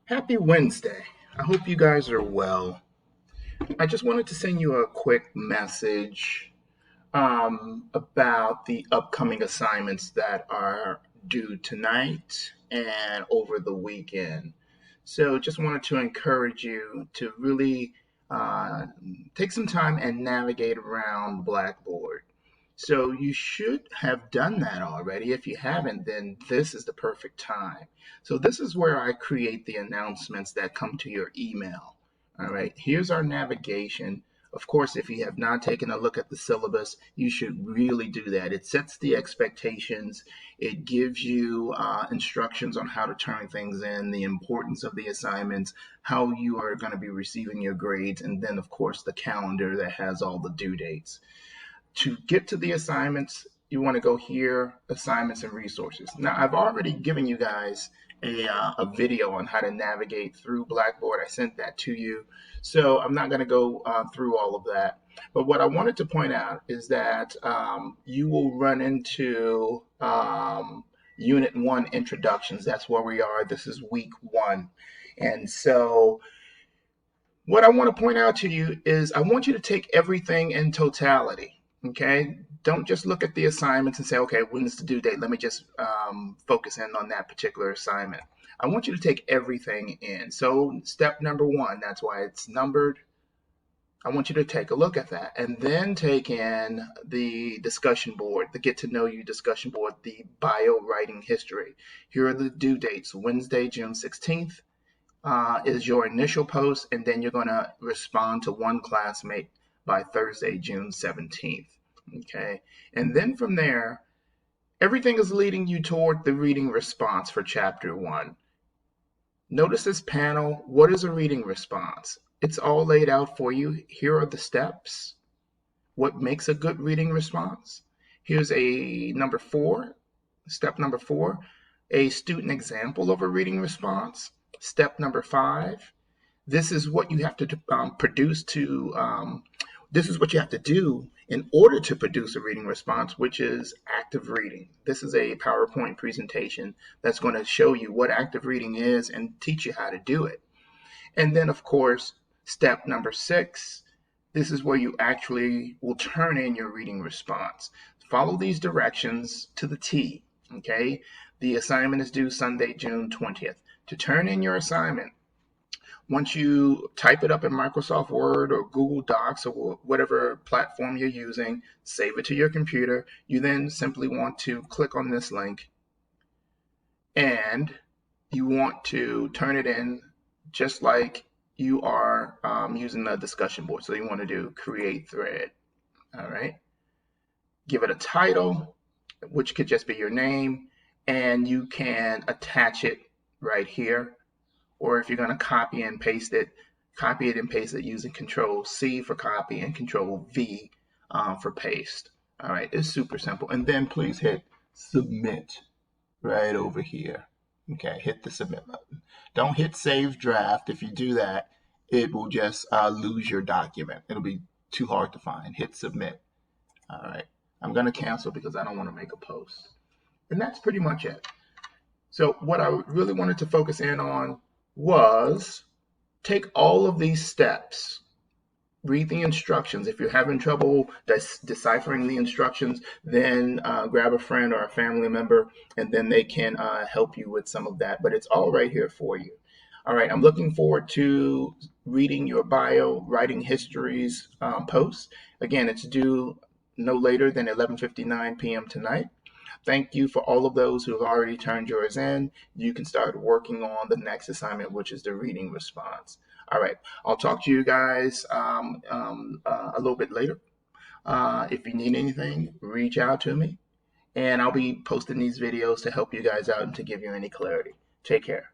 Happy Wednesday. I hope you guys are well. I just wanted to send you a quick message about the upcoming assignments that are due tonight and over the weekend. So, just wanted to encourage you to really uh, take some time and navigate around Blackboard. So, you should have done that already. If you haven't, then this is the perfect time. So, this is where I create the announcements that come to your email. All right, here's our navigation. Of course, if you have not taken a look at the syllabus, you should really do that. It sets the expectations, it gives you instructions on how to turn things in, the importance of the assignments, how you are going to be receiving your grades, and then, of course, the calendar that has all the due dates. To get to the assignments, you want to go here, assignments and resources. Now, I've already given you guys a video on how to navigate through Blackboard. I sent that to you. So I'm not going to go through all of that. But what I wanted to point out is that you will run into Unit 1 introductions. That's where we are. This is week 1. And so what I want to point out to you is I want you to take everything in totality. Okay, don't just look at the assignments and say, okay, when's the due date? Let me just focus in on that particular assignment. I want you to take everything in. So step number 1, that's why it's numbered. I want you to take a look at that and then take in the discussion board, the get to know you discussion board, the bio writing history. Here are the due dates. Wednesday, June 16th is your initial post, and then you're going to respond to one classmate by Thursday, June 17th. Okay. And then from there, everything is leading you toward the reading response for chapter 1. Notice this panel. What is a reading response? It's all laid out for you. Here are the steps. What makes a good reading response? Here's a number 4, step number 4, a student example of a reading response. Step number 5, this is what you have to produce to this is what you have to do in order to produce a reading response, which is active reading. This is a PowerPoint presentation that's going to show you what active reading is and teach you how to do it. And then, of course, step number 6, this is where you actually will turn in your reading response. Follow these directions to the T, okay? The assignment is due Sunday, June 20th. To turn in your assignment, once you type it up in Microsoft Word or Google Docs or whatever platform you're using, save it to your computer. You then simply want to click on this link and you want to turn it in just like you are using the discussion board. So you want to do create thread. All right. Give it a title, which could just be your name, and you can attach it right here. Or if you're going to copy and paste it, copy it and paste it using Control C for copy and Control V for paste. All right, it's super simple. And then please hit submit right over here. Okay, hit the submit button. Don't hit save draft. If you do that, it will just lose your document. It'll be too hard to find. Hit submit. All right, I'm going to cancel because I don't want to make a post. And that's pretty much it. So what I really wanted to focus in on was take all of these steps, read the instructions. If you're having trouble deciphering the instructions, then grab a friend or a family member, and then they can help you with some of that. But it's all right here for you. All right, I'm looking forward to reading your bio, writing histories posts. Again, it's due no later than 11:59 p.m. tonight. Thank you for all of those who have already turned yours in. You can start working on the next assignment, which is the reading response. All right, I'll talk to you guys a little bit later. If you need anything, reach out to me, and I'll be posting these videos to help you guys out and to give you any clarity. Take care.